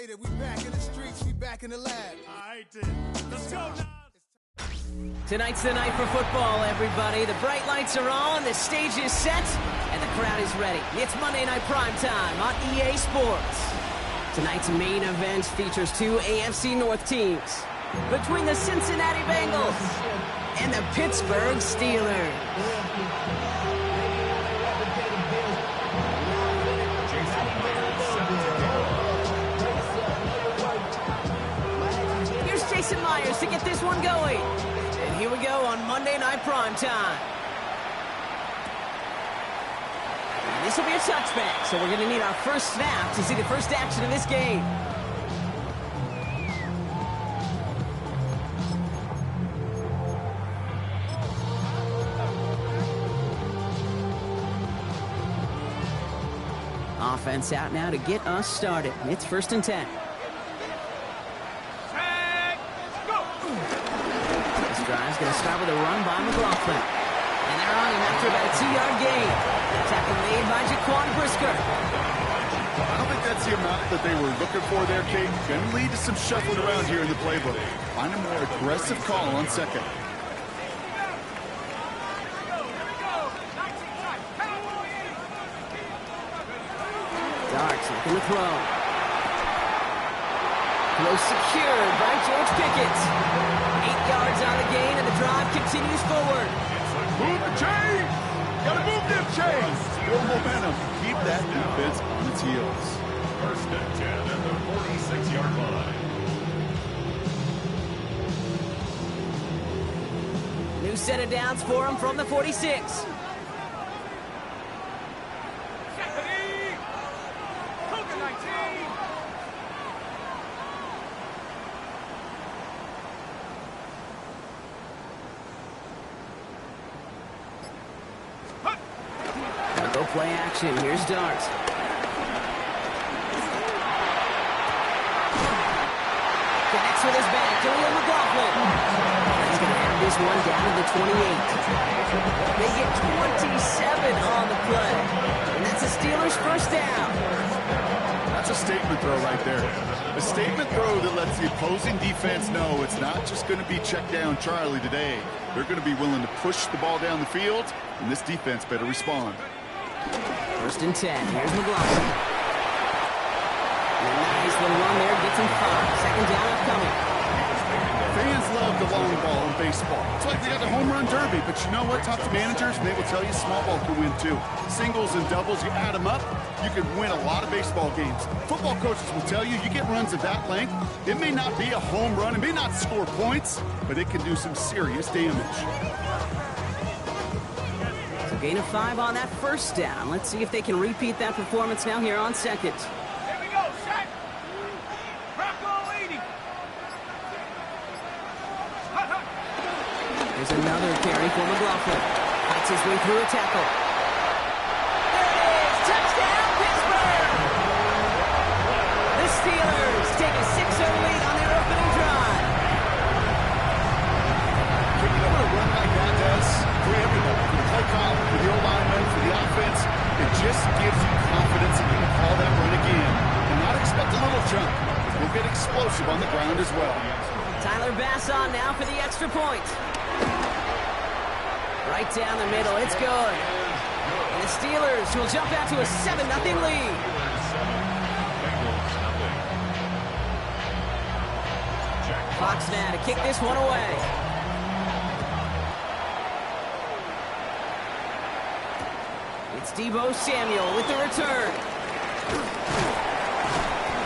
made it. We back in the streets, we back in the lab. I did. Let's go now. Tonight's the night for football, everybody. The bright lights are on, the stage is set, and the crowd is ready. It's Monday Night Primetime on EA Sports. Tonight's main event features two AFC North teams between the Cincinnati Bengals and the Pittsburgh Steelers. Here's Jason Myers to get this one going. And here we go on Monday Night Primetime. This will be a touchback, so we're going to need our first snap to see the first action of this game. Offense out now to get us started. It's 1st and 10. This drive's going to start with a run by McLaughlin. And they're on him after about a 2-yard gain. Tackle made by Jaquan Brisker. I don't think that's the amount that they were looking for there, Kate. Going to lead to some shuffling around here in the playbook. Find a more aggressive call on second. Darts looking to throw. Throw secured by George Pickett. 8 yards on the gain, and the drive continues forward. Move the chains! Gotta move them chains! More momentum. Keep that defense on its heels. 1st and 10 at the 46-yard line. New set of downs for him from the 46. Play action. Here's Dart. Connects with his back. Julian McLaughlin. He's going to have this one down to the 28. They get 27 on the play. And that's the Steelers' first down. That's a statement throw right there. A statement throw that lets the opposing defense know it's not just going to be check down Charlie today. They're going to be willing to push the ball down the field, and this defense better respond. 1st and 10. Here's McLaughlin. And a nice little run there. Gets him 5. Second down upcoming. Fans love the long ball in baseball. It's like they got the home run derby. But you know what? Talk to managers, and they will tell you small ball can win too. Singles and doubles, you add them up, you can win a lot of baseball games. Football coaches will tell you, you get runs of that length, it may not be a home run, it may not score points, but it can do some serious damage. Gain of 5 on that first down. Let's see if they can repeat that performance now here on second. Here we go, set. Bronco 80. There's another carry for McLaughlin. Fights his way through a tackle. There it is! Touchdown, Pittsburgh! The Steelers take a 6-0 lead on their opening drive. You know what a run like that does for everybody? For the play call, for the O-lineman, for the offense, it just gives you confidence that you can call that run again. And not expect a little jump. We'll get explosive on the ground as well. Tyler Bass on now for the extra point. Right down the middle, it's good. And the Steelers will jump out to a 7-0 lead. Fox now to kick this one away. It's Deebo Samuel with the return.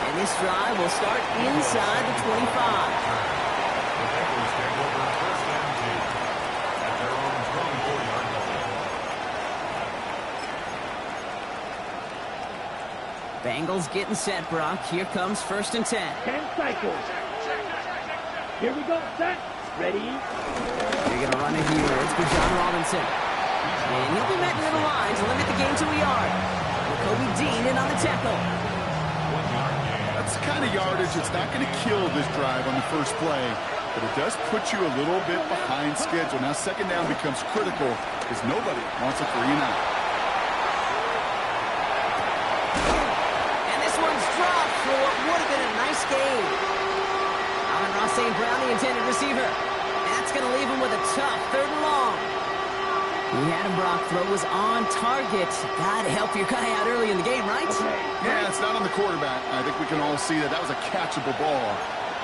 And this drive will start inside the 25. Bengals getting set, Brock. Here comes 1st and 10. 10 cycles. Here we go, set. Ready? They're going to run it here. It's Bijan Robinson. And he'll be met near the line to limit the game to a yard. Kobe Dean in on the tackle. That's the kind of yardage that's not going to kill this drive on the first play, but it does put you a little bit behind schedule. Now second down becomes critical because nobody wants a 3-and-out. And this one's dropped for what would have been a nice this game. Ross St. Brown, the intended receiver. That's going to leave him with a tough 3rd and long. He had him, Brock. Throw was on target. Got to help your guy out early in the game, right? Yeah, it's not on the quarterback. I think we can all see that was a catchable ball.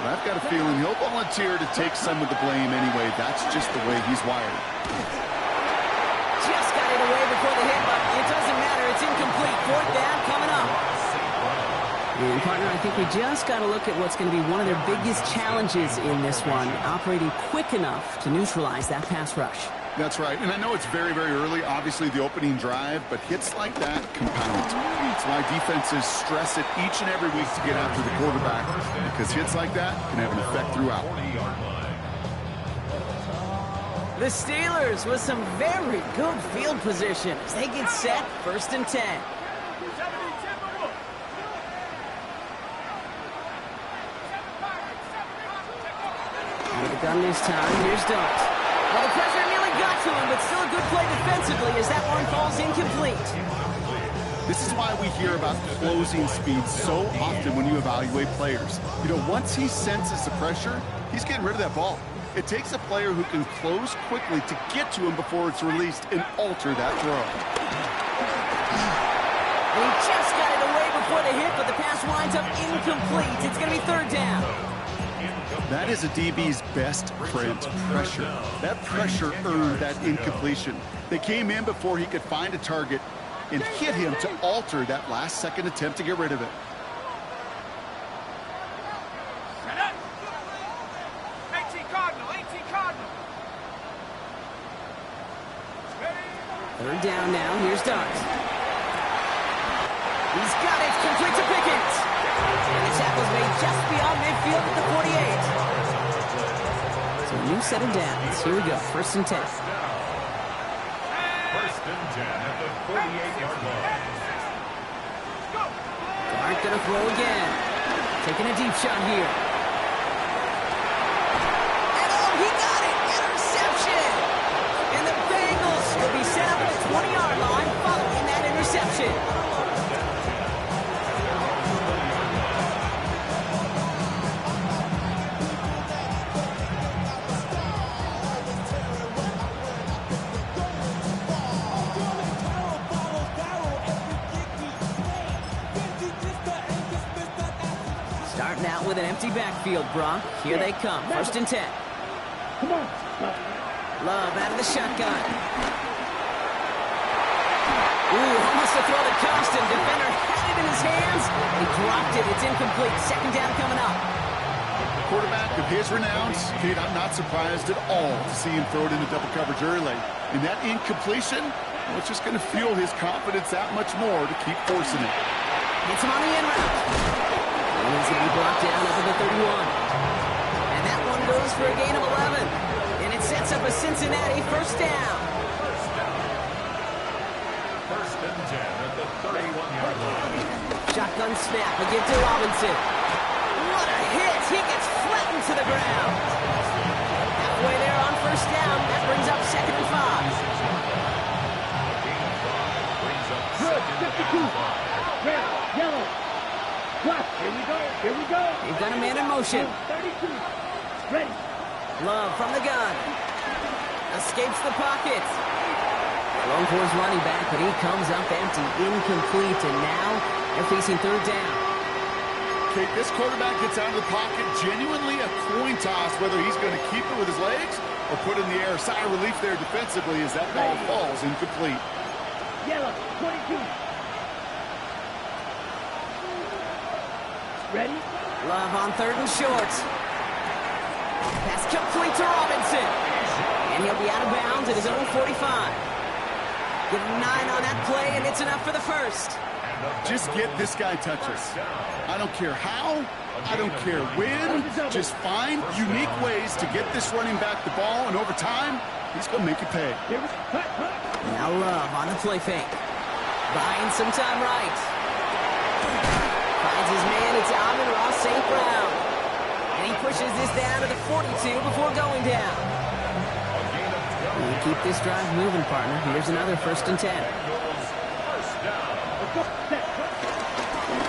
But I've got a feeling he'll volunteer to take some of the blame anyway. That's just the way he's wired. Just got it away before the hit, but it doesn't matter. It's incomplete. 4th down coming up. And, partner, I think we just got to look at what's going to be one of their biggest challenges in this one, operating quick enough to neutralize that pass rush. That's right. And I know it's very, very early, obviously, the opening drive, but hits like that compound. That's why defenses stress it each and every week to get after the quarterback, because hits like that can have an effect throughout. The Steelers with some very good field position as they get set, 1st and 10. Gun this time. Here's Dart. Well, the pressure nearly got to him, but still a good play defensively as that one falls incomplete. This is why we hear about closing speed so often when you evaluate players. You know, once he senses the pressure, he's getting rid of that ball. It takes a player who can close quickly to get to him before it's released and alter that throw. He just got it away before the hit, but the pass winds up incomplete. It's going to be 3rd down. That is a DB's best friend, pressure. That pressure earned that incompletion. They came in before he could find a target and hit him to alter that last-second attempt to get rid of it. Set up. 18 Cardinal, 18 Cardinal. 3rd down now. Here's Dart. He's got it. Complete to Pickens. And the tackle's made just beyond midfield at the 48. So a new set of downs. Here we go. 1st and 10. 1st and 10 at the 48-yard line. Dart gonna throw again. Taking a deep shot here. And oh, he got it! Interception! And the Bengals will be set up at the 20-yard line following that interception. Starting out with an empty backfield, Brock. Here they come. 1st and 10. Come on. Love out of the shotgun. Ooh, almost a throw that cost him. Defender had it in his hands. He dropped it. It's incomplete. 2nd down coming up. Quarterback of his renowns, Kate, I'm not surprised at all to see him throw it into double coverage early. And that incompletion, well, it's just going to fuel his confidence that much more to keep forcing it. It's him on the end route. And he's going to be brought down up at the 31. And that one goes for a gain of 11. And it sets up a Cincinnati 1st down. 1st and 10 at the 31-yard line. Shotgun snap. A give to Robinson. What a hit. He gets flattened to the ground. Halfway there on 1st down. That brings up 2nd and 5. Good. 52. Red. Yellow. Plus. Here we go. Here we go. They've got a man in motion. 32. Ready. Love from the gun. Escapes the pocket. Thrown for his running back, but he comes up empty. Incomplete, and now they're facing 3rd down. Kate, this quarterback gets out of the pocket, genuinely a coin toss whether he's going to keep it with his legs or put it in the air. Sigh of relief there defensively as that ball falls incomplete. Yellow. 22. Ready. Love on 3rd and short. Pass complete to Robinson. And he'll be out of bounds at his own 45. Give him 9 on that play, and it's enough for the 1st. Just get this guy touches. I don't care how, I don't care when. Just find unique ways to get this running back the ball, and over time, he's going to make it pay. Now Love on the play fake. Buying some time right. Finds his man, it's Amon-Ra St. Brown. And he pushes this down to the 42 before going down. You keep this drive moving, partner. Here's another 1st and 10.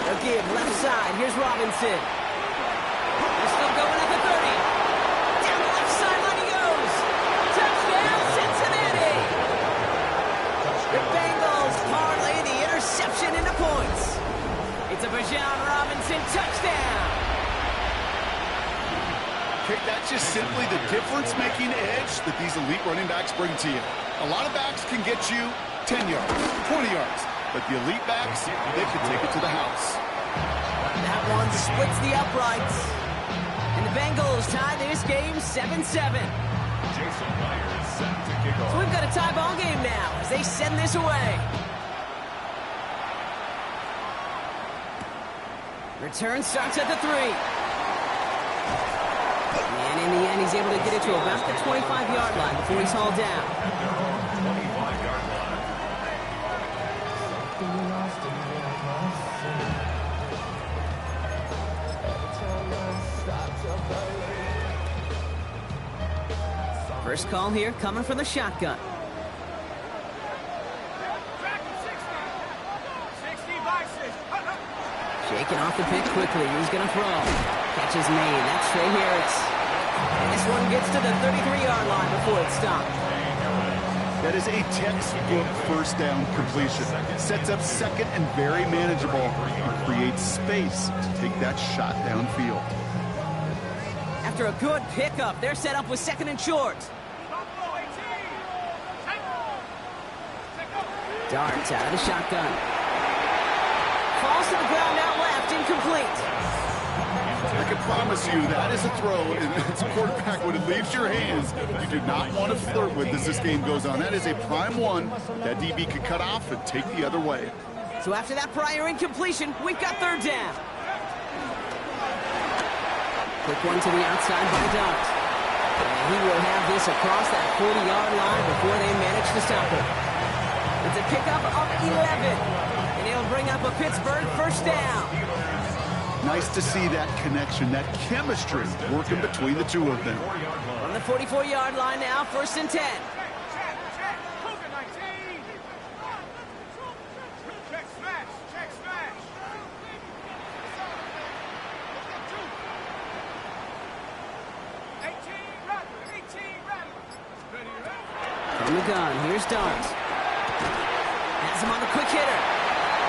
They'll give left side. Here's Robinson. Still going at the 30. Down the left sideline he goes. Touchdown, Cincinnati. The Bengals parlay the interception into points. It's a Bijan Robinson touchdown. Okay, that's just simply the difference-making edge that these elite running backs bring to you. A lot of backs can get you 10 yards, 20 yards, but the elite backs, they can take it to the house. That one splits the uprights. And the Bengals tie this game 7-7. Jason Myers set to kick off. So we've got a tie ball game now as they send this away. Return starts at the 3. And in the end, he's able to get it to about the 25-yard line before he's hauled down. At their own 25-yard line. First call here coming from the shotgun. Back to 60. 60 by 6. Shaking off the pick quickly. He's going to throw. Catch is made. That's Trey Harris. And this one gets to the 33-yard line before it's stopped. That is a textbook first down completion. Sets up second and very manageable and creates space to take that shot downfield. After a good pickup, they're set up with second and short. Darts out of the shotgun. Falls to the ground out left, incomplete. I can promise you that is a throw, and as a quarterback, when it leaves your hands, you do not want to flirt with as this game goes on. That is a prime one that DB could cut off and take the other way. So after that prior incompletion, we've got third down. Quick one to the outside by Dart. And he will have this across that 40-yard line before they manage to stop him. It's a pickup of 11. And he'll bring up a Pittsburgh first down. Nice to see that connection, that chemistry working between the two of them. On the 44-yard line now, first and 10. Check smash. Check smash. 18 Rattler. From the gun, here's Dart. Has him on the quick hitter.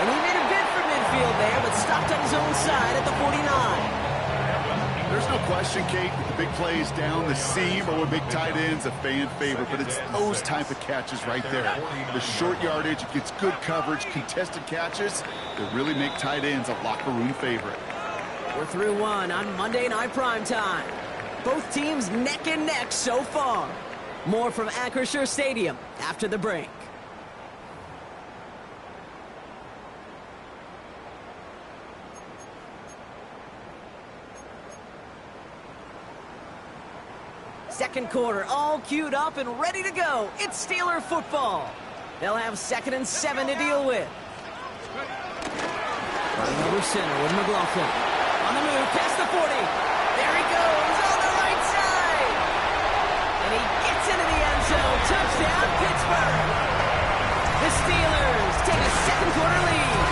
And he made a bid for midfield there, but stopped on his own side at the 49. There's no question, Kate, that the big plays down the seam or with big tight ends, a fan favorite, but it's those type of catches right there. The short yardage, it gets good coverage, contested catches that really make tight ends a locker room favorite. We're through one on Monday Night Primetime. Both teams neck and neck so far. More from Acrisure Stadium after the break. Second quarter, all queued up and ready to go. It's Steeler football. They'll have 2nd and 7 to deal with. Running over center with McLaughlin. On the move, past the 40. There he goes on the right side. And he gets into the end zone. Touchdown, Pittsburgh. The Steelers take a second quarter lead.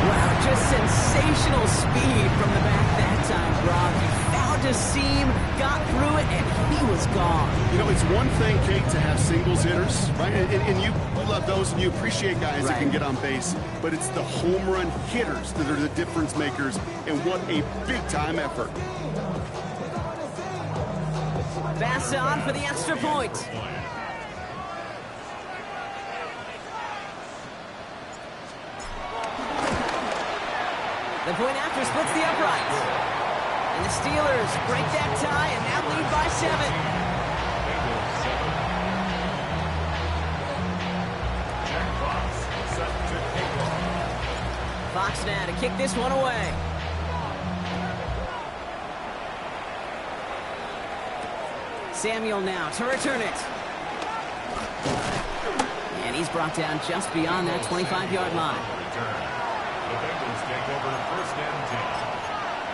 Wow, just sensational speed from the back that time, Brock. He found a seam, got through it, and he was gone. You know, it's one thing, Kate, to have singles hitters, right? And you love those, and you appreciate guys that can get on base. But it's the home run hitters that are the difference makers, and what a big-time effort. Pass on for the extra point. The point after splits the uprights. And the Steelers break that tie and now lead by 7. Jack Fox set to kick off. Fox now to kick this one away. Samuel now to return it. And he's brought down just beyond that 25-yard line. The Bengals take over first and 10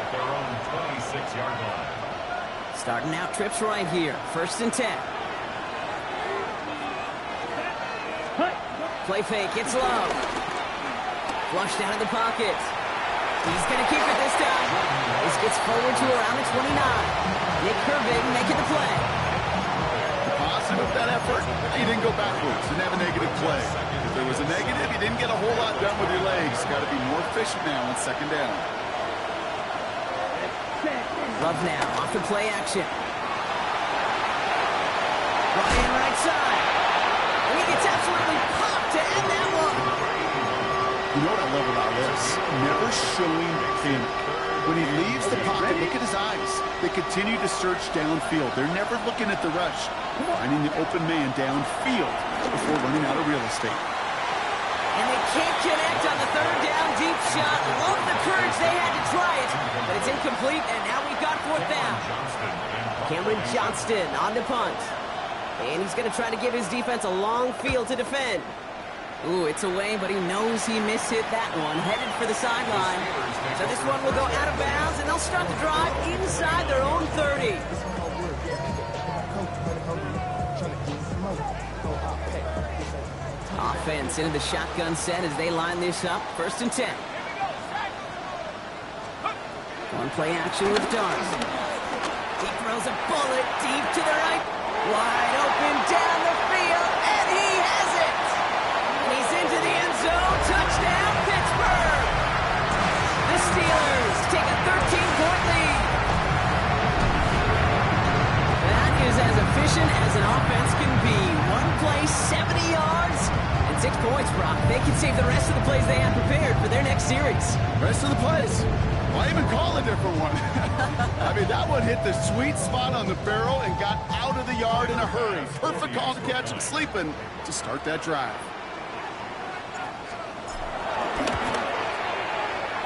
at their own 26-yard line. Starting out trips right here. 1st and 10. Play fake. It's low. Flushed out of the pocket. He's going to keep it this time. This gets forward to around the 29. Nick Herbig making the play. Positive of that effort, he didn't go backwards, didn't have a negative play. If there was a negative, you didn't get a whole lot done with your legs. Got to be more efficient now on second down. Love now, off the play action. Ryan right side. And he gets absolutely popped to end that one. You know what I love about this? Never showing panic. When he leaves the pocket, look at his eyes. They continue to search downfield. They're never looking at the rush. Finding the open man downfield before running out of real estate. And they can't connect on the third down deep shot. Love the courage they had to try it, but it's incomplete, and now we've got fourth down. Cameron Johnston on the punt. And he's going to try to give his defense a long field to defend. Ooh, it's away, but he knows he mishit that one. Headed for the sideline. So this one will go out of bounds, and they'll start the drive inside their own 30. Offense into the shotgun set as they line this up. 1st and 10. One play action with Darts. He throws a bullet deep to the right. Wide open down the field, and he has it. He's into the end zone. Touchdown, Pittsburgh. The Steelers take a 13-point lead. That is as efficient as an offense can be. One play, 70 yards, and 6 points, Brock. They can save the rest of the plays they have prepared for their next series. Rest of the plays? Why even call a different one? I mean, that one hit the sweet spot on the barrel and got out of the yard in a hurry. Perfect call to catch him sleeping to start that drive.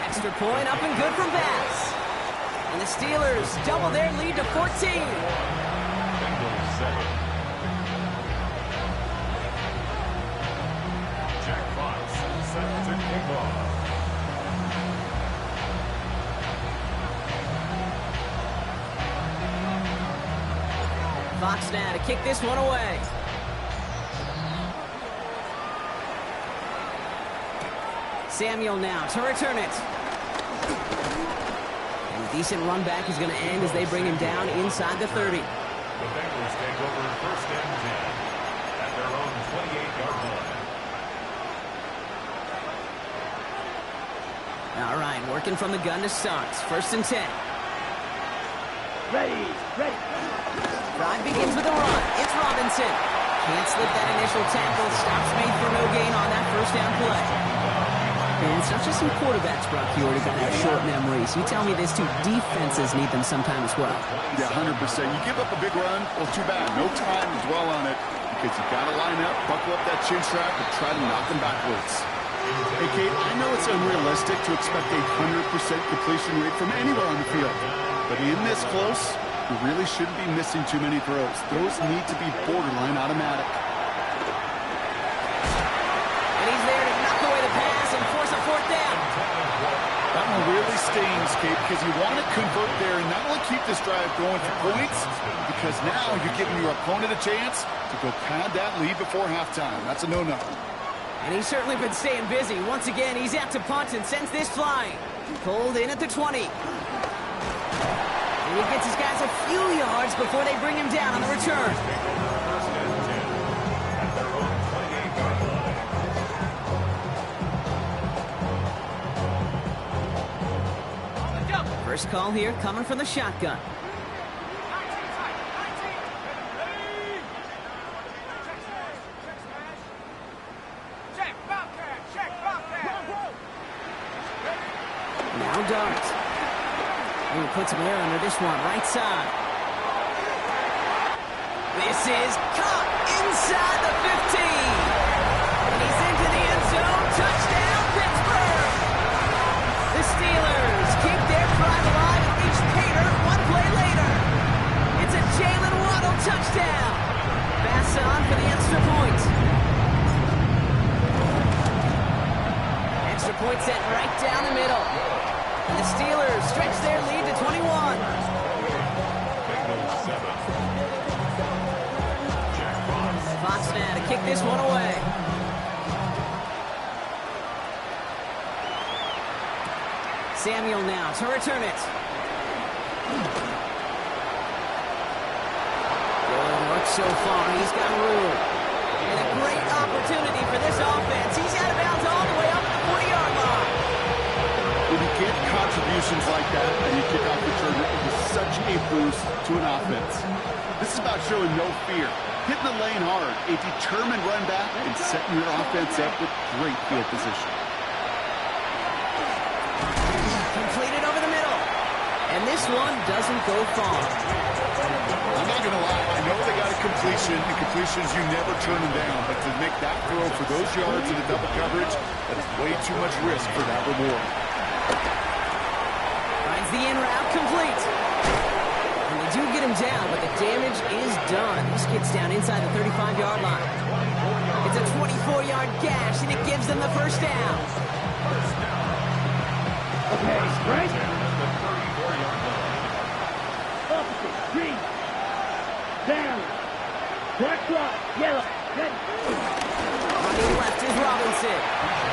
Extra point up and good from Bass. And the Steelers double their lead to 14. Bengals 7. Jack Fox set to kick off. Fox now to kick this one away. Samuel now to return it. And a decent run back is going to end as they bring him down inside the 30. The Bengals take over 1st and 10 at their own 28-yard line. All right, working from the gun to start. 1st and 10. Ready. Drive begins with a run. It's Robinson. Can't slip that initial tackle. Stops made for no gain on that 1st down play. And it's not just some quarterbacks, Brock, you already got to have short memories. You tell me this too, defenses need them sometime as well. Yeah, 100%. You give up a big run, well, too bad. No time to dwell on it because you got to line up, buckle up that chin strap, and try to knock them backwards. Hey, Kate, I know it's unrealistic to expect a 100% completion rate from anywhere on the field. But in this close, you really shouldn't be missing too many throws. Those need to be borderline automatic. And he's there to knock away the pass and force a 4th down. That one really stings, Kate, because you want to convert there and not only keep this drive going for points, because now you're giving your opponent a chance to go pad that lead before halftime. That's a no-no. And he's certainly been staying busy. Once again, he's out to punt and sends this flying. Pulled in at the 20. And he gets his guys a few yards before they bring him down on the return. 1st and 10 at their own 28-yard line. First call here coming from the shotgun. Now Dart. He puts some air under this one, right side. This is caught inside the 15. And he's into the end zone. Touchdown, Pittsburgh. The Steelers keep their drive alive and reach Pater one play later. It's a Jalen Waddle touchdown. Pass on for the extra point. Extra point set right down the middle. And the Steelers stretch their lead to 21. Bengals 7. Jack Fox now to kick this one away. Samuel now to return it. Good work so far. He's got room. And a great opportunity for this offense. He's out of bounds all the way up to the 40-yard line. When you get contributions like that and you kick off return, it is such a boost to an offense. This is about showing no fear, hitting the lane hard, a determined run back, and setting your offense up with great field position. Completed over the middle. And this one doesn't go far. I'm not going to lie, I know they got a completion, and completions you never turn them down, but to make that throw for those yards in a double coverage, that is way too much risk for that reward. Finds the in route complete. And they do get him down, but the damage is done. This gets down inside the 35-yard line. It's a 24-yard gash, and it gives them the first down. Okay, right? Opposite, green. Down. Black clock, yellow, ready. Running left is Robinson.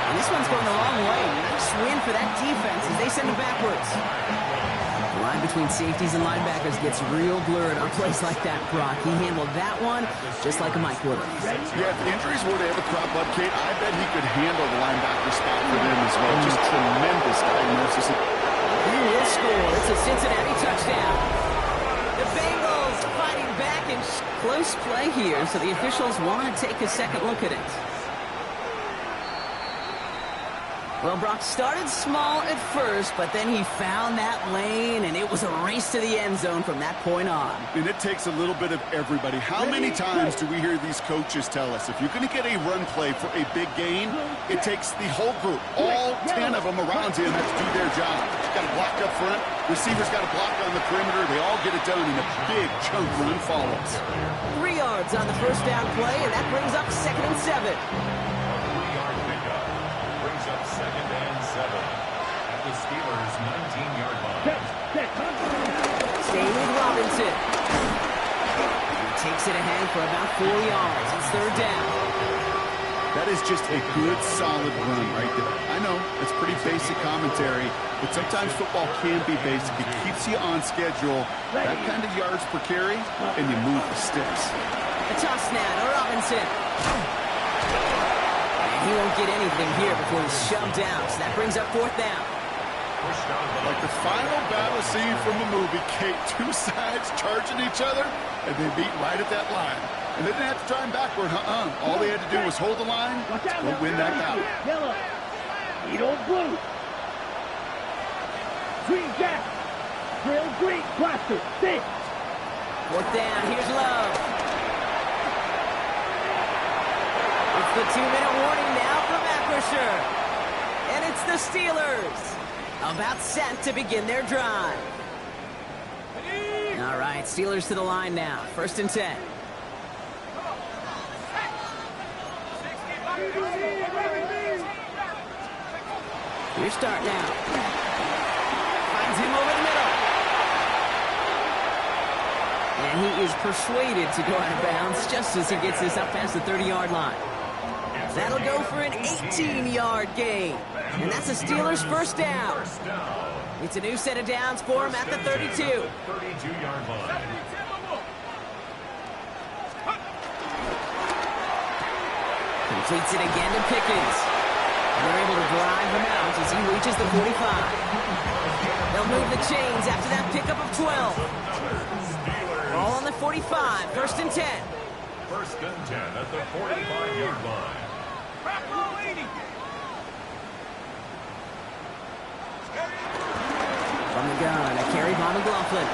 And this one's going the wrong way. Nice win for that defense as they send him backwards. The line between safeties and linebackers gets real blurred on plays like that, Brock. He handled that one just like a Mike would have. Yeah, if the injuries were to ever crop up, Kate, I bet he could handle the linebacker spot for them as well. Just tremendous diagnosis. He will score. It's a Cincinnati touchdown. The Bengals fighting back in close play here, so the officials want to take a second look at it. Well, Brock started small at first, but then he found that lane, and it was a race to the end zone from that point on. And it takes a little bit of everybody. How many times do we hear these coaches tell us, if you're going to get a run play for a big gain, it takes the whole group, all 10 of them around him have to do their job. Got to block up front, receivers got to block on the perimeter, they all get it done, and a big chunk run follows. 3 yards on the first down play, and that brings up 2nd and 7. Second and 7 at the Steelers' 19-yard line. Stay with Robinson. He takes it ahead for about 4 yards. It's 3rd down. That is just a good, solid run right there. I know, it's pretty basic commentary, but sometimes football can be basic. It keeps you on schedule, that kind of yards per carry, and you move the sticks. A toss now to Robinson. He won't get anything here before he's shoved out, so that brings up 4th down. Like the final battle scene from a movie, Kate, 2 sides charging each other, and they meet right at that line. And they didn't have to drive backward, All they had to do was hold the line to win that battle. Yellow. Eat old blue. Green jack. Grill green. Blaster. Stick. 4th down. Here's Love. It's the 2-minute warning now from Acrisure. And it's the Steelers about set to begin their drive. All right, Steelers to the line now. 1st and 10. Your start now. Finds him over the middle. And he is persuaded to go out of bounds just as he gets this up past the 30-yard line. That'll go for an 18-yard gain. And that's the Steelers' 1st down. It's a new set of downs for him at the 32. 32-yard line. Completes it again to Pickens. And they're able to drive him out as he reaches the 45. They'll move the chains after that pickup of 12. All on the 45, 1st and 10. 1st and 10 at the 45-yard line. From the gun, a carry by McLaughlin.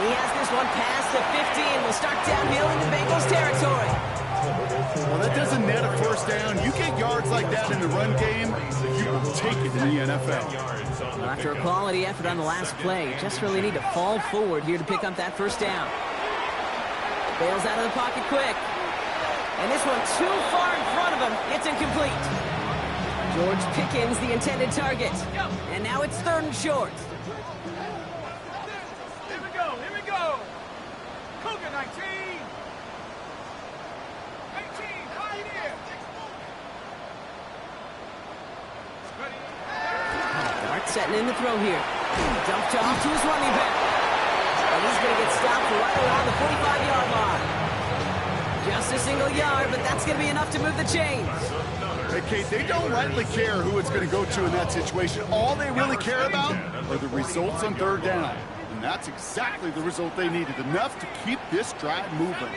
He has this one past the 50 and will start downhill into Bengals territory. Well, that doesn't net a 1st down. You get yards like that in the run game, you will take it in the NFL. Well, after a quality effort on the last play, just really need to fall forward here to pick up that 1st down. Bails out of the pocket quick. And this one too far in front of him. It's incomplete. George Pickens, the intended target. And now it's 3rd and short. Here we go, here we go. Cougar 19. 19, right here. Ready? Hart setting in the throw here. Dumped off to his running back. And he's going to get stopped right around the 45-yard line. Just a single yard, but that's going to be enough to move the chains. Hey, Kate, they don't rightly care who it's going to go to in that situation. All they really care about are the results on third down. And that's exactly the result they needed, enough to keep this drive moving.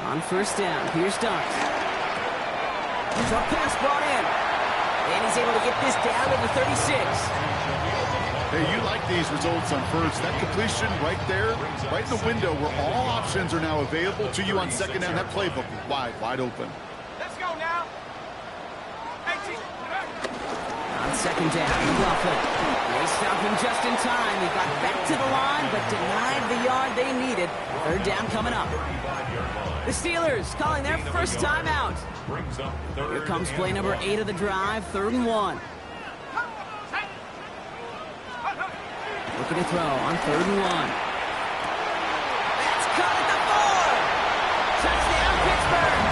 On first down, here's Dunks. Tough pass brought in. And he's able to get this down to the 36. Hey, you like these results on first. That completion right there, right in the window where all options are now available to you on second down. That playbook is wide open. Let's go now. On second down, McLaughlin. They stopped him just in time. He got back to the line, but denied the yard they needed. Third down coming up. The Steelers calling their first timeout. Here comes play number 8 of the drive, 3rd and 1. Looking to throw on 3rd and 1. That's caught at the 4. Touchdown, Pittsburgh.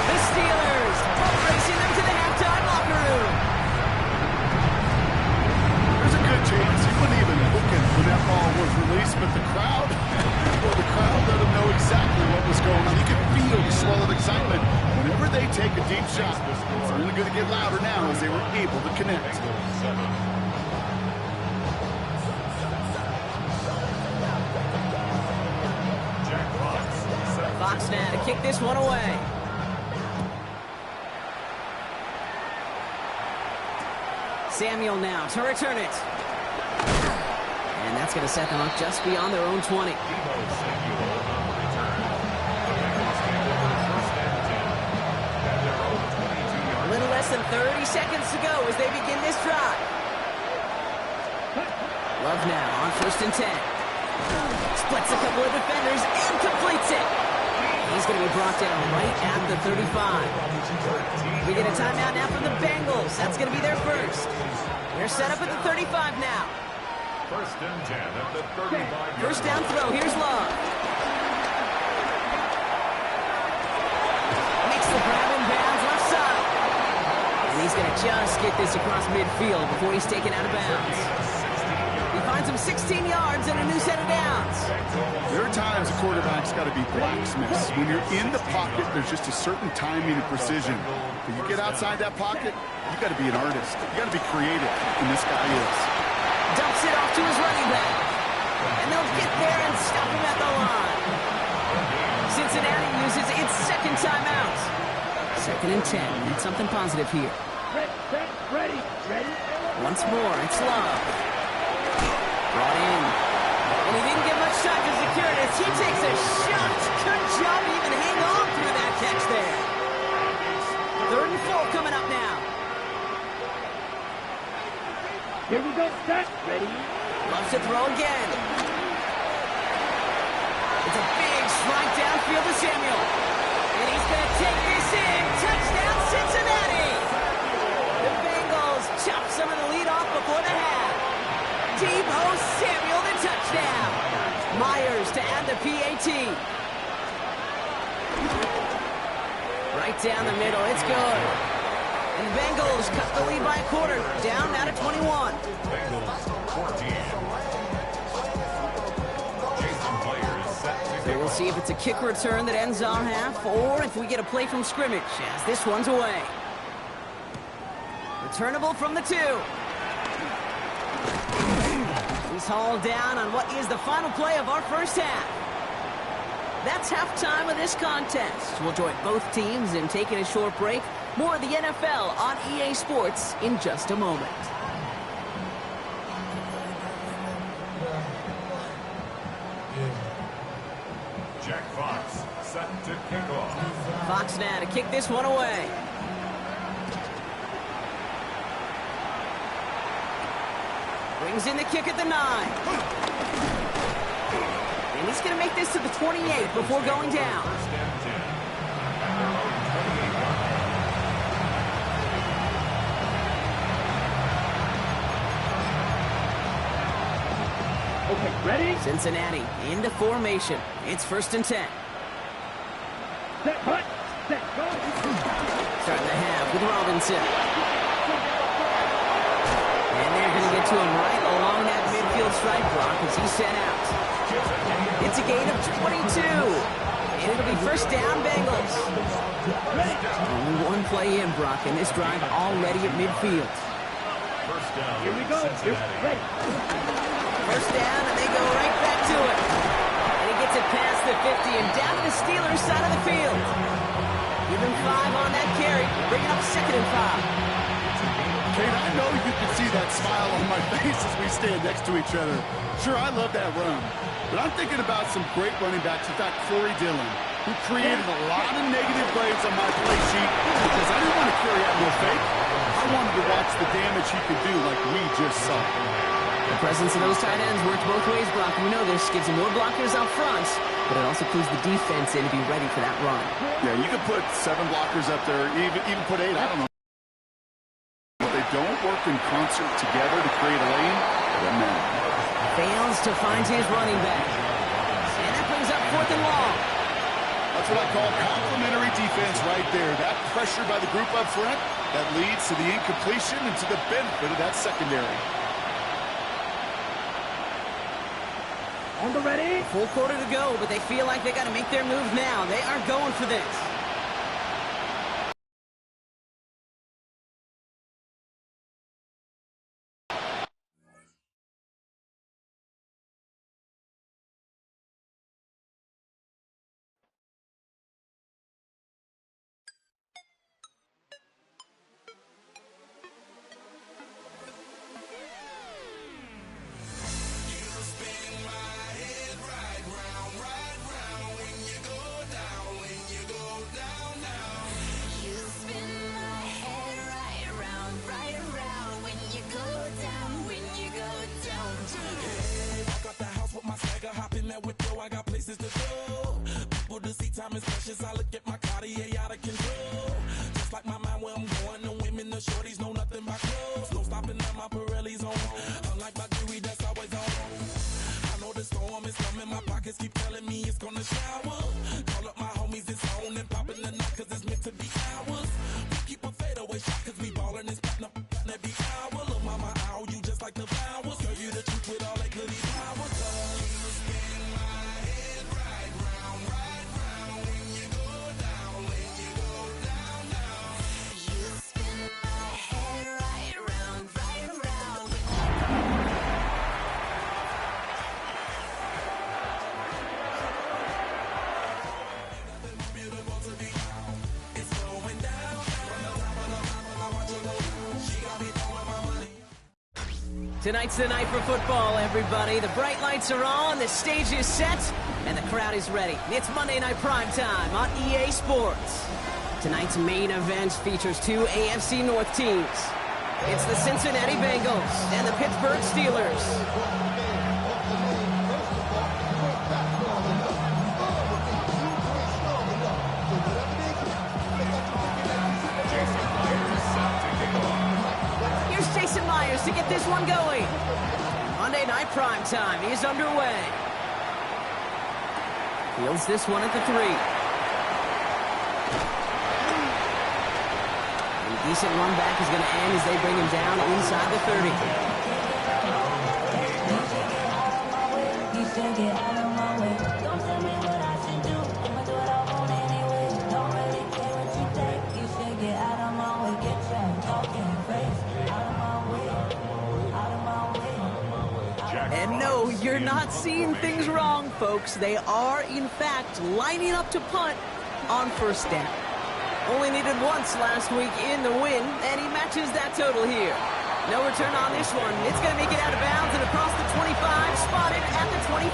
The Steelers racing them to the halftime locker room. There's a good chance he wasn't even looking when that ball was released, but the crowd, let him know exactly what was going on. You can feel the swell of excitement. Whenever they take a deep shot, it's only going to get louder now as they were able to connect. Fox now to kick this one away. Samuel now to return it. And that's going to set them up just beyond their own 20. A little less than 30 seconds to go as they begin this drive. Love now on 1st and 10. Splits a couple of defenders and completes it. He's going to be brought down right at the 35. We get a timeout now from the Bengals. That's going to be their first. They're set up at the 35 now. 1st and 10 at the 35. First down throw. Here's Love. Makes the grab in bounds left side. And he's going to just get this across midfield before he's taken out of bounds. He finds him 16 yards and a new set of downs. There are times a quarterback's got to be blacksmiths. When you're in the pocket, there's just a certain timing and precision. When you get outside that pocket, you got to be an artist. You got to be creative, and this guy is. Dumps it off to his running back. And they'll get there and stop him at the line. Cincinnati uses its second timeout. 2nd and 10. Need something positive here. Ready. Once more, it's Love. Brought in. And he didn't get much time to secure it as he takes a shot. Good job to even hang on through that catch there. 3rd and 4 coming up now. Here we go, set, ready. Loves to throw again. It's a big strike downfield to Samuel. And he's going to take this in. Touchdown, Cincinnati. The Bengals chop some of the lead off before the half. Deebo Samuel, the touchdown. Myers to add the PAT. Right down the middle, it's good. And the Bengals cut the lead by a quarter, down now to 21. Bengals 14. Jason Myers set to So we'll see if it's a kick return that ends our half, or if we get a play from scrimmage as this one's away. Returnable from the 2. He's hauled down on what is the final play of our first half. That's halftime of this contest. We'll join both teams in taking a short break. More of the NFL on EA Sports in just a moment. Jack Fox set to kick off. Fox now to kick this one away. Brings in the kick at the 9. And he's going to make this to the 28 before going down. Okay, ready? Cincinnati into formation. It's 1st and 10. Set, hut, set, go. Starting the half with Robinson. to him right along that midfield stripe, Brock, as he's sent out. It's a gain of 22. And it'll be first down, Bengals. Only one play in, Brock, and this drive already at midfield. First down. Here we go. Ready. First down, and they go right back to it. And he gets it past the 50 and down to the Steelers' side of the field. Give him 5 on that carry. Bring it up 2nd and 5. Kate, I know you can see that smile on my face as we stand next to each other. Sure, I love that run. But I'm thinking about some great running backs. In fact, Corey Dillon, who created a lot of negative grades on my play sheet because I didn't want to carry out no fake. I wanted to watch the damage he could do like we just saw. The presence of those tight ends works both ways, Brock. We know this gives them more blockers out front, but it also clues the defense in to be ready for that run. Yeah, you could put 7 blockers up there, even put 8, I don't know. If they don't work in concert together to create a lane, then Fails to find his running back. And that brings up 4th and long. that's what I call complementary defense right there. That pressure by the group up front, that leads to the incompletion and to the benefit of that secondary. On the ready. Full quarter to go, but they feel like they got to make their move now. They are going for this. Tonight's the night for football, everybody. The bright lights are on, the stage is set, and the crowd is ready. It's Monday Night Primetime on EA Sports. Tonight's main event features 2 AFC North teams. It's the Cincinnati Bengals and the Pittsburgh Steelers. To get this one going. Monday Night Primetime is underway. Fields this one at the 3. A decent run back is going to end as they bring him down inside the 30. You should get out of my way. Don't tell me what I should do. I'ma do what I want anyway. Don't really care what you think. You should get out of my way. Get your talking crazy. Out of my way. And no, you're not seeing things wrong, folks. They are, in fact, lining up to punt on first down. Only needed once last week in the win, and he matches that total here. No return on this one. It's going to make it out of bounds and across the 25, spotted at the 24.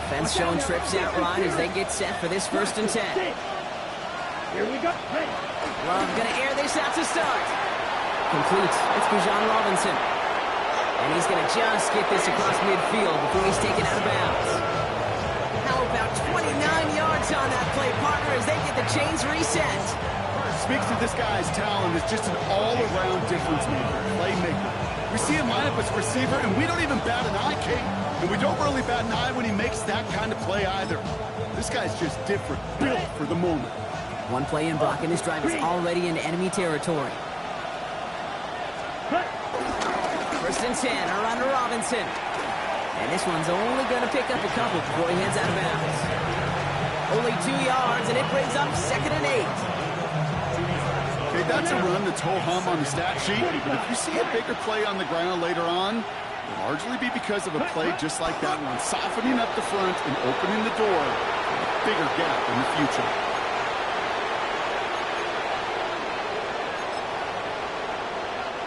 Offense showing trips out right as they get set for this 1st and 10. Here we go. Ready. Love going to air this out to start. Complete. It's Bijan Robinson. And he's going to just get this across midfield before he's taken out of bounds. How about 29 yards on that play, partner, as they get the chains reset. Speaks to this guy's talent as just an all-around difference maker, playmaker. We see him line up as a receiver, and we don't even bat an eye, Kate. And we don't really bat an eye when he makes that kind of play either. This guy's just different, built for the moment. One play in block, and this drive is already in enemy territory. First and 10, around to Robinson. And this one's only going to pick up a couple before he heads out of bounds. Only 2 yards, and it brings up 2nd and 8. Okay, that's a run that's ho-hum on the stat sheet, but if you see a bigger play on the ground later on, it'll largely be because of a play just like that one, softening up the front and opening the door for a bigger gap in the future.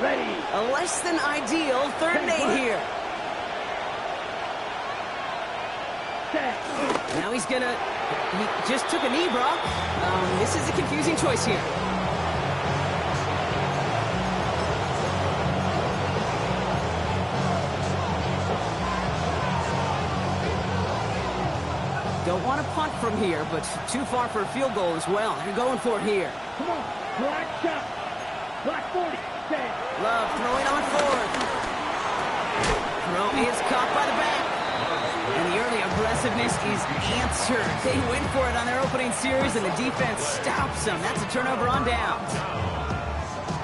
Ready. A less than ideal 3rd and 8 here. Now he's gonna, he just took a knee, bro. This is a confusing choice here. Don't want to punt from here, but too far for a field goal as well. They're going for it here. Come on. Black shot. Black 40. Love throwing on 4th. Throw is caught by the back. And the early aggressiveness is answered. They went for it on their opening series, and the defense stops them. That's a turnover on downs.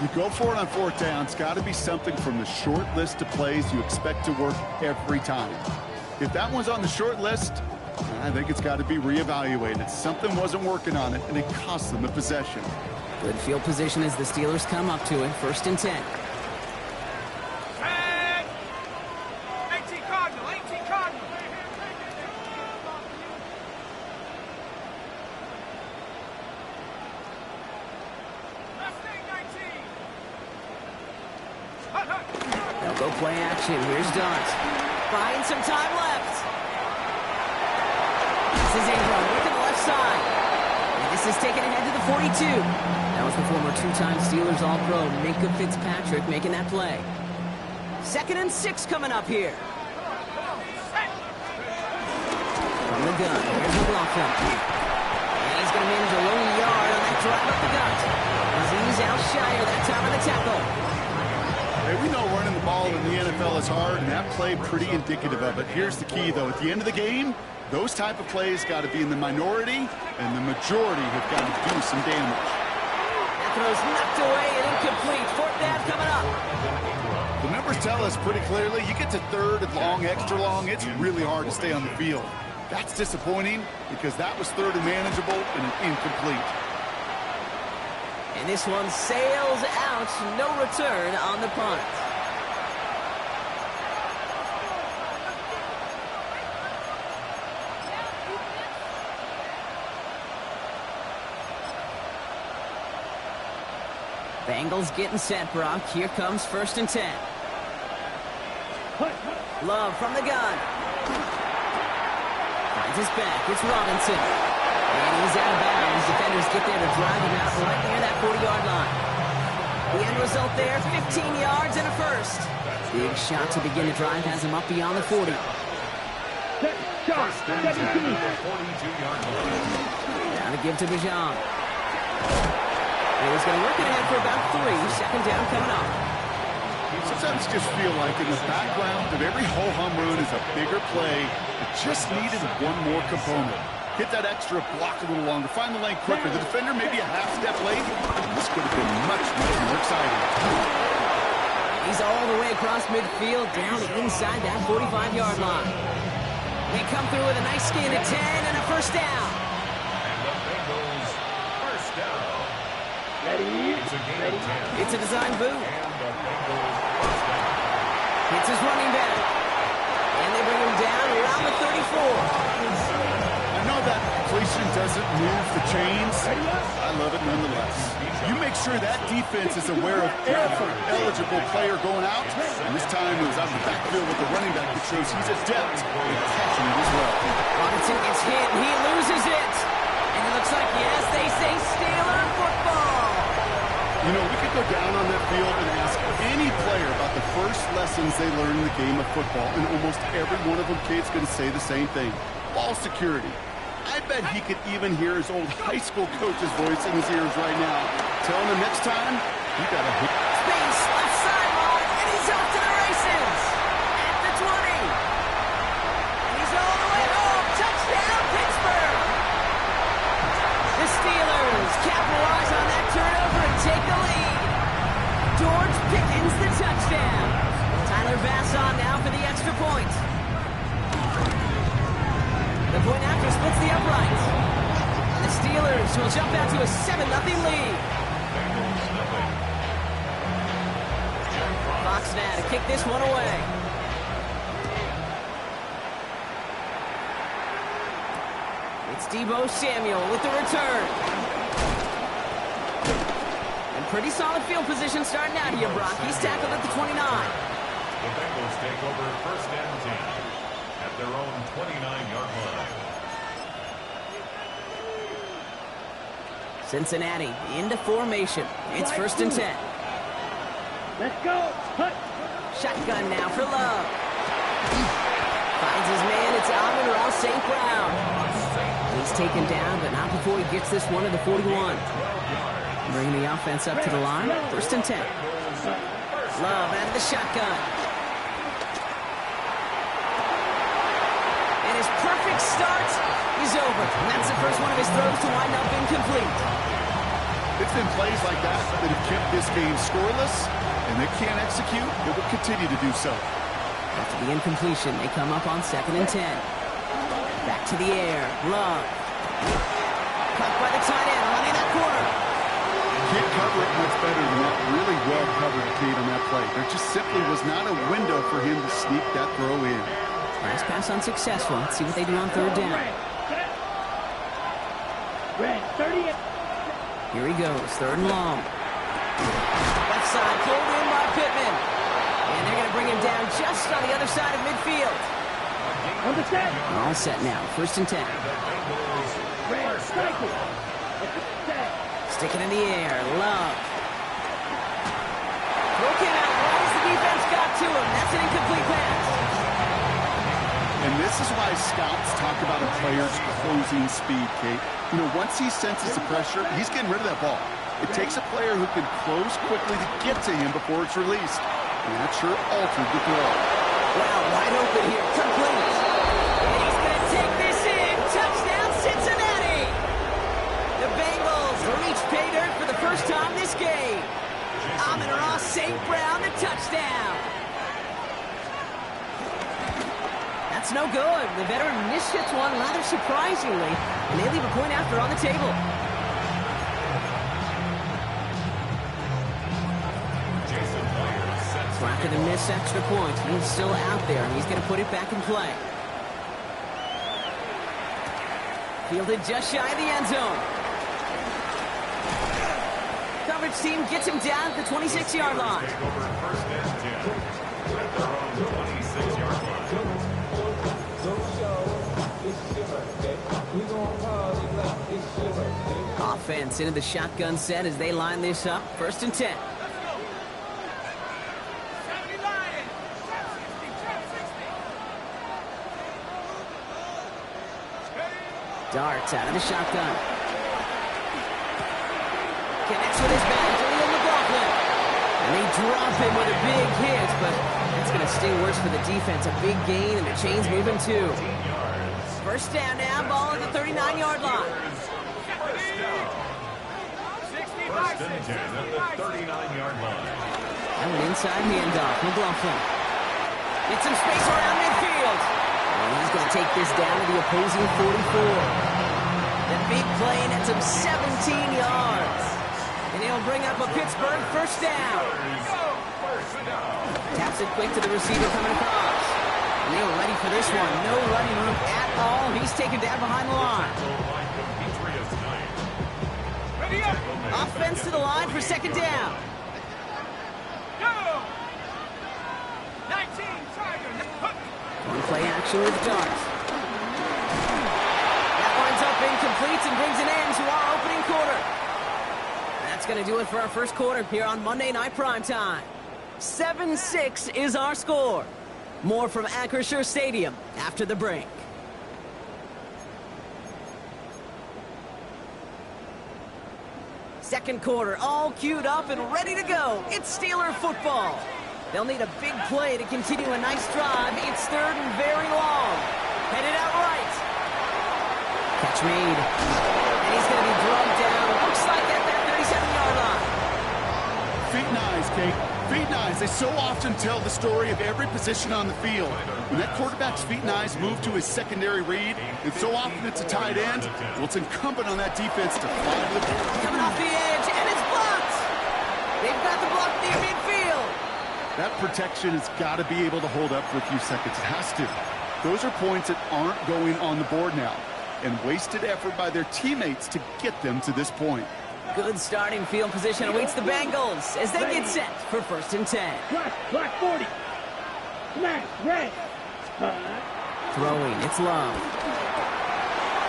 You go for it on 4th down. It's got to be something from the short list of plays you expect to work every time. If that one's on the short list, I think it's got to be reevaluated. Something wasn't working on it, and it cost them a possession. Good field position as the Steelers come up to it. 1st and 10. Tag! 18 Cardinal, 18 Cardinal. They'll go play action. Here's Dunt. Buying some time left. This is Ingram. Look at the left side. And this is taken ahead to the 42. That was the former 2-time Steelers All-Pro, Minka Fitzpatrick, making that play. 2nd and 6 coming up here. From the gun, here's McLaughlin. And he's going to manage a lone yard on that drive up the gut. He's out shy of that time of the tackle. Hey, we know running the ball in the NFL is hard, and that play pretty indicative of it. Here's the key, though. At the end of the game, those type of plays got to be in the minority, and the majority have got to do some damage. That throw's knocked away and incomplete. 4th down coming up. The numbers tell us pretty clearly, you get to 3rd and long, extra long, it's really hard to stay on the field. That's disappointing because that was 3rd and manageable and an incomplete. And this one sails out. No return on the punt. Bengals getting set, Brock. Here comes 1st and 10. Love from the gun. Finds his back. It's Robinson. And he's out of bounds. Defenders get there to drive him out right near that 40-yard line. The end result there, 15 yards and a first. Big shot to begin the drive has him up beyond the 40. Shot. 17. 42-yard line. Down to give to Bijan. He's going to work it ahead for about 3. 2nd down coming up. Sometimes you just feel like in the background of every ho-hum run is a bigger play that just needed one more component. Hit that extra block a little longer, find the lane quicker. The defender maybe a half step late. This could have been much, much more exciting. He's all the way across midfield, down inside that 45-yard line. They come through with a nice gain of 10 and a 1st down. And the Bengals, 1st down. Ready. It's a gain of 10. It's a design boot. And the Bengals, 1st down. It's his running back. And they bring him down around the 34. I know that completion doesn't move the chains. I love it nonetheless. You make sure that defense is aware of every eligible player going out. And this time it was out of the backfield with the running back that shows he's adept at catching it as well. Robinson gets hit, and he loses it. And it looks like, yes, they say Steeler football. You know, we could go down on that field and ask any player about the first lessons they learned in the game of football, and almost every one of them kids going to say the same thing. Ball security. I bet he could even hear his old high school coach's voice in his ears right now, telling him next time, you got to hit. Space, left sideline, and he's off to the races. At the 20. And he's all the way home. Touchdown, Pittsburgh. The Steelers capitalize on that turnover and take the lead. George Pickens, the touchdown. touchdown. Tyler Bass on now for the extra point. The point after splits the uprights. And the Steelers will jump out to a 7-0 lead. Fox now to kick this one away. It's Deebo Samuel with the return. And pretty solid field position starting out here, Brock. He's tackled at the 29. The Bengals take over first and 10 at their own 29-yard line. Cincinnati into formation. It's first and 10. Let's go. Hut. Shotgun now for Love. Finds his man. It's Amon-Ra St. Brown. He's taken down, but not before he gets this one to the 41. Bringing the offense up to the line. First and 10. Love out of the shotgun. And his perfect start is over. And that's the first one of his throws to wind up incomplete. It's been plays like that that have kept this game scoreless, and they can't execute. They will continue to do so. After the incompletion, they come up on second and 10. Back to the air. Love. Caught by the tight end, running that corner. Can't cover it much better than that. Really well covered, Kate, on that play. There just simply was not a window for him to sneak that throw in. Last pass unsuccessful. Let's see what they do on third down. Red, 30. Here he goes, third and long. Left side, pulled in by Pittman. And they're going to bring him down just on the other side of midfield. On the set. All set now, first and 10. Red, strike it. Set. Stick it in the air, Love. Throw came out right as the defense got to him. That's an incomplete pass. And this is why scouts talk about a player's closing speed, Kate. You know, once he senses the pressure, he's getting rid of that ball. It takes a player who can close quickly to get to him before it's released. And that sure altered the throw. Wow, wide open here, complete. And he's going to take this in. Touchdown, Cincinnati. The Bengals reach pay dirt for the first time this game. Amon-Ra St. Brown, the touchdown. That's no good. The veteran misshits one rather surprisingly, and they leave a point after on the table. So after the missed extra point, he's still out there, and he's going to put it back in play. Fielded just shy of the end zone. Coverage team gets him down at the 26-yard line. Take over first and 10 at their own 26-yard line. Offense into the shotgun set as they line this up. First and 10. Darts out of the shotgun. Connects with his back, Julian McLaughlin. And they drop him with a big hit, but that's going to sting worse for the defense. A big gain, and the chain's moving too. First down now, ball at the 39-yard line. First and 10 at the 39-yard line. And an inside handoff, McLaughlin. Get some space around midfield. And he's going to take this down to the opposing 44. The big play nets him 17 yards. And he'll bring up a Pittsburgh first down. Taps it quick to the receiver coming across. And they were ready for this one. No running room at all. He's taken down behind the line. Offense to the line for second down. One play action with Darts. That winds up incomplete and brings an end to our opening quarter. That's going to do it for our first quarter here on Monday Night Primetime. 7-6 is our score. More from Acrisure Stadium after the break. Second quarter, all queued up and ready to go. It's Steeler football. They'll need a big play to continue a nice drive. It's third and very long. Headed out right. Catch made. And he's going to be drugged down. Looks like at that 37-yard line. Feet and eyes, Kate. Feet and eyes, they so often tell the story of every position on the field. When that quarterback's feet and eyes move to his secondary read, and so often it's a tight end, well, it's incumbent on that defense to fly to the ball. Coming off the edge, and it's blocked. They've got the block near midfield. That protection has got to be able to hold up for a few seconds. It has to. Those are points that aren't going on the board now, and wasted effort by their teammates to get them to this point. Good starting field position awaits the Bengals as they get set for 1st and 10. Block 40. Smash, red. Throwing, it's Love.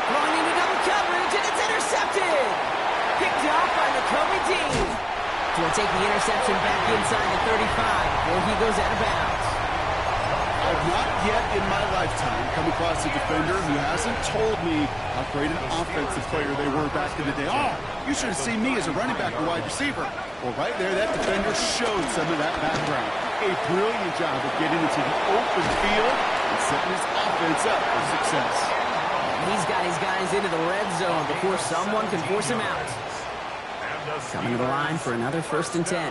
Throwing into double coverage, and it's intercepted. Picked off by McCovey Dean. He'll take the interception back inside the 35 before he goes out of bounds. I've not yet in my lifetime come across a defender who hasn't told me how great an offensive player they were back in the day. Oh, you should have seen me as a running back or wide receiver. Well, right there, that defender showed some of that background. A brilliant job of getting into the open field and setting his offense up for success. He's got his guys into the red zone before someone can force him out. Coming to the line for another 1st and 10.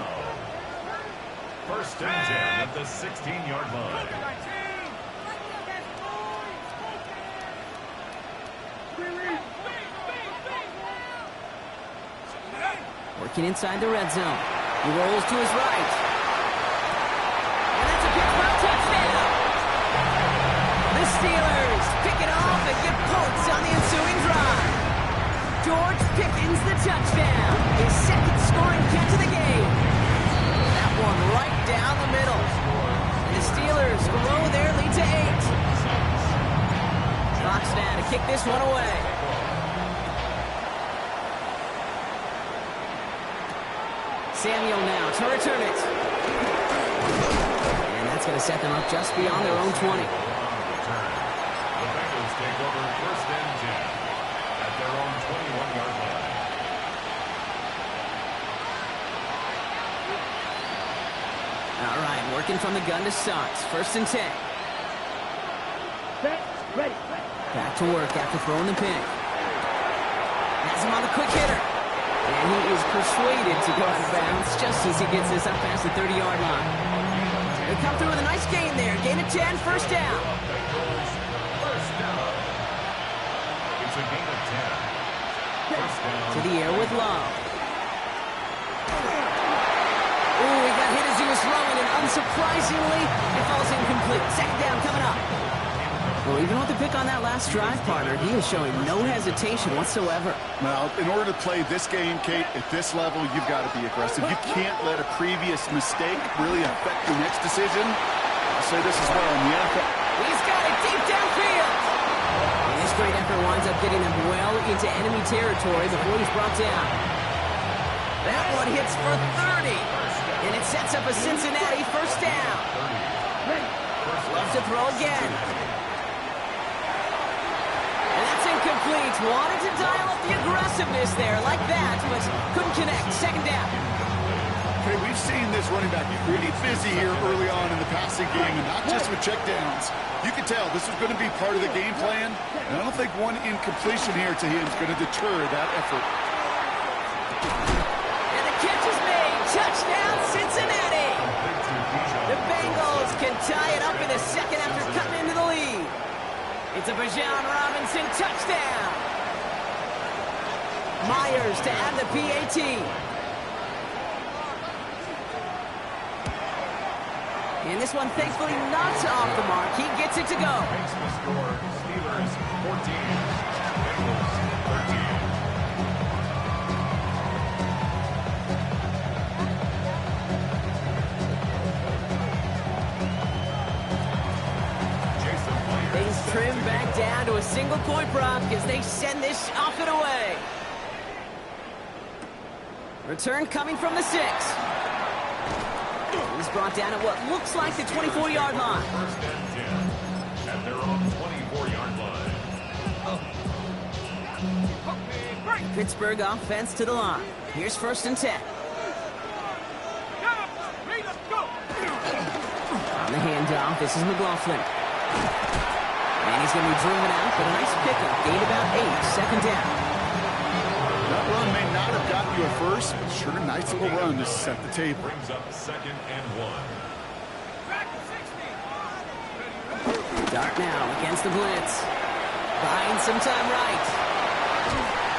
1st and 10 at the 16-yard line. Working inside the red zone. He rolls to his right. And that's a Pittsburgh touchdown. The Steelers pick it off and get points on the ensuing drive. George Pickens the touchdown. His 2nd scoring catch of the game. That one right down the middle. And the Steelers grow their lead to 8. Fox now to kick this one away. Samuel now to return it. And that's going to set them up just beyond their own 20. The Bengals take over 1st and 10 at their own 21-yard line. All right, working from the gun to start. 1st and 10. Set, ready. Back to work after throwing the pick. Has him on the quick hitter. And he is persuaded to go out of bounds just as he gets this up past the 30-yard line. They come through with a nice gain there. Gain of 10, 1st down. First down. It's a gain of 10. First down. To the air with Love. Ooh, he got hit as he was throwing, and unsurprisingly, it falls incomplete. 2nd down coming up. Well, even with the pick on that last drive, partner, he is showing no hesitation whatsoever. Well, in order to play this game, Kate, at this level, you've got to be aggressive. You can't let a previous mistake really affect your next decision. I'll say this as well in the NFL. He's got it deep downfield. And this great effort winds up getting him well into enemy territory before he's brought down. That one hits for 30. And it sets up a Cincinnati 1st down. Loves to throw again. And that's incomplete. Wanted to dial up the aggressiveness there like that, but couldn't connect. 2nd down. Okay, we've seen this running back be pretty busy here early on in the passing game, and not just with checkdowns. You can tell this was going to be part of the game plan, and I don't think one incompletion here to him is going to deter that effort. And the catch is made. Touchdown, Cincinnati. The Bengals can tie it up in the 2nd after cutting into the lead. It's a Bijan Robinson touchdown. Myers to add the PAT. And this one, thankfully, not off the mark. He gets it to go. Makes the score. Steelers 14. Bengals 13. Things trim back down to a single point block as they send this off and away. Return coming from the 6. He's brought down at what looks like the 24-yard line. 1st and 10 at their own 24-yard line. Pittsburgh offense to the line. Here's 1st and 10. On the handoff, this is McLaughlin. And he's going to be driven out, but a nice pickup. Gained about 8. 2nd down. Not run may not have gotten you at first, but sure, nice little run to set the table. Brings up 2nd and 1. Dart now against the blitz. Buying some time right.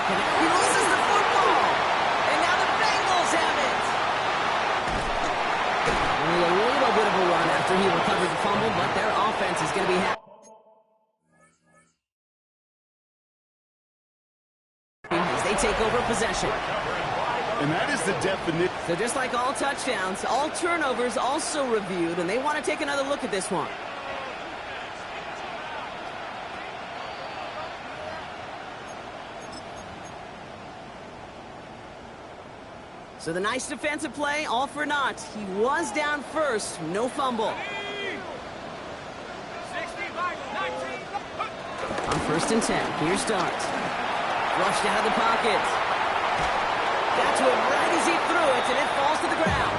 And now he loses the football. And now the Bengals have it. Only a little bit of a run after he recovered the fumble, but their offense is going to be happy as they take over possession. And that is the definition. So just like all touchdowns, all turnovers also reviewed, and they want to take another look at this one. So the nice defensive play, all for naught. He was down first, no fumble. On 1st and 10, here's Dart. Rushed out of the pocket. Got to him right as he threw it, and it falls to the ground.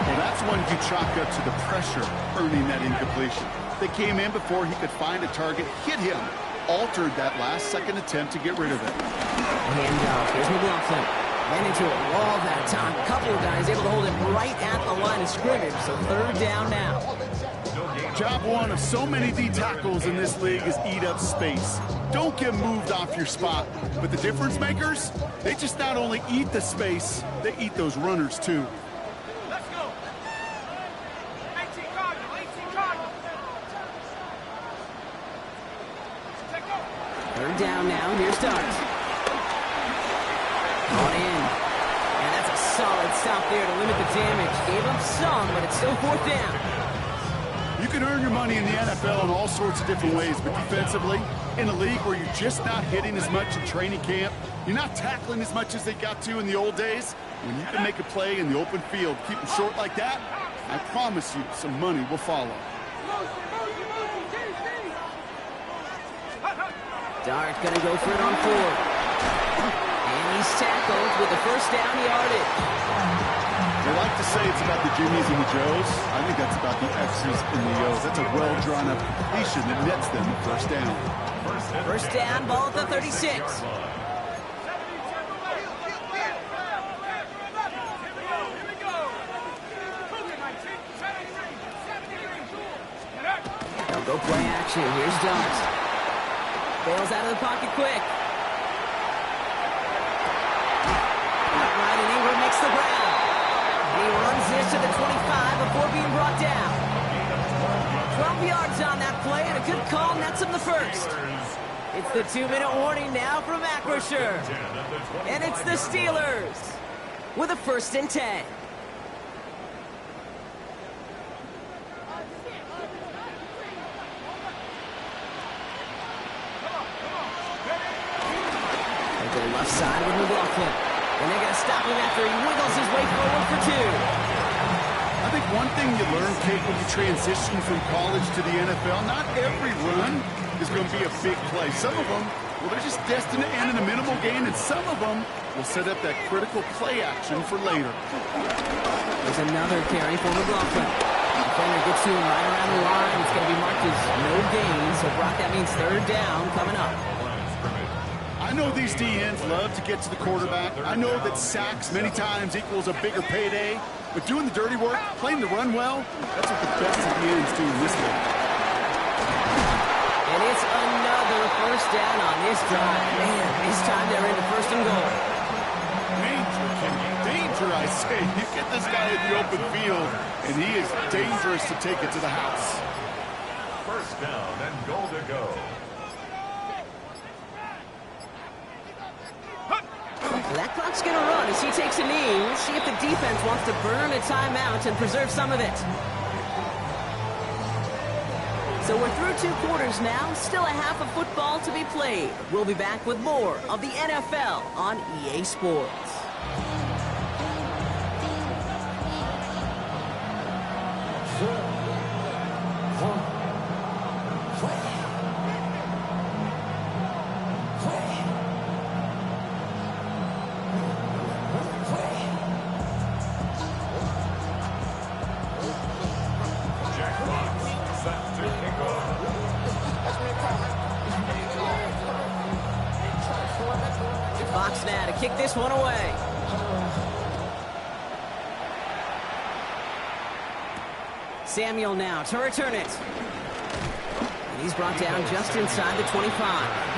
Well, that's one you chalk up to the pressure earning that incompletion. They came in before he could find a target, hit him, altered that last-second attempt to get rid of it. Handoff, here's McLaughlin. Ran into a wall that time. A couple of guys able to hold him right at the line of scrimmage, so 3rd down now. Job one of so many D tackles in this league is eat up space. Don't get moved off your spot. But the difference makers, they just not only eat the space, they eat those runners too. Let's go. 18 Cardinal, 18 Cardinal. Take over. 3rd down now, here's Dart. On in. And that's a solid stop there to limit the damage. Gave up some, but it's still 4th down. You can earn your money in the NFL in all sorts of different ways, but defensively, in a league where you're just not hitting as much in training camp, you're not tackling as much as they got to in the old days, when you can make a play in the open field, keep them short like that, I promise you some money will follow. Dart gonna go for it on 4th. And he's tackled with the 1st down yardage. They like to say it's about the Jimmies and the Joes. I think that's about the X's and the O's. That's a well-drawn-up completion that nets them the 1st down. 1st down, ball at the 36. They'll go play action. Here's Dart. Bails out of the pocket quick. Right, and Ingram makes the ground. And he runs this to the 25 before being brought down. 12 yards on that play, and a good call nets him the 1st. It's the 2-minute warning now from Acrisure. And it's the Steelers with a 1st and 10. They go left side with McLaughlin. And they're going to stop him after he wiggles his way forward for 2. I think one thing you learn, Kate, when you transition from college to the NFL, not every run is going to be a big play. Some of them, well, they're just destined to end in a minimal gain, and some of them will set up that critical play action for later. There's another carry for McLaughlin. Defender gets to him right around the line. It's going to be marked as no gain, so Brock, that means 3rd down coming up. I know these DNs love to get to the quarterback. I know that sacks many times equals a bigger payday, but doing the dirty work, playing the run well, that's what the best of DNs do in this league. And it's another 1st down on this drive. Man, this time they're into 1st and goal. Danger, Kenny. Danger, I say. You get this guy in the open field, and he is dangerous to take it to the house. 1st down and goal to go. That clock's going to run as he takes a knee. We'll see if the defense wants to burn a timeout and preserve some of it. So we're through 2 quarters now. Still a half of football to be played. We'll be back with more of the NFL on EA Sports. this one away. Samuel now to return it. And he's brought down just inside the 25.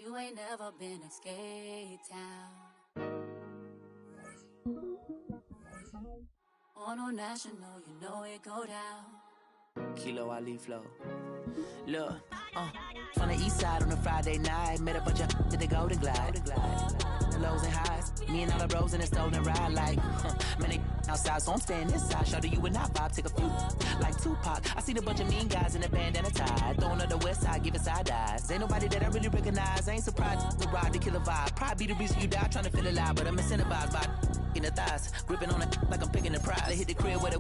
You ain't never been in skate town. On no national, you know it go down. Kilo Ali flow. Look, from the east side on a Friday night, met a bunch of to the Golden Glide. The lows and highs, me and all the bros in a stolen ride like, man, they outside, so I'm staying inside. Show you and I vibe, take a few, like Tupac. I seen a bunch of mean guys in the band and a tie, throwing up the west side, giving side eyes. Ain't nobody that I really recognize, I ain't surprised to ride the killer vibe. Probably be the reason you die, trying to feel alive, but I'm incentivized by in the thighs, gripping on it like I'm picking the prize. They hit the crib with a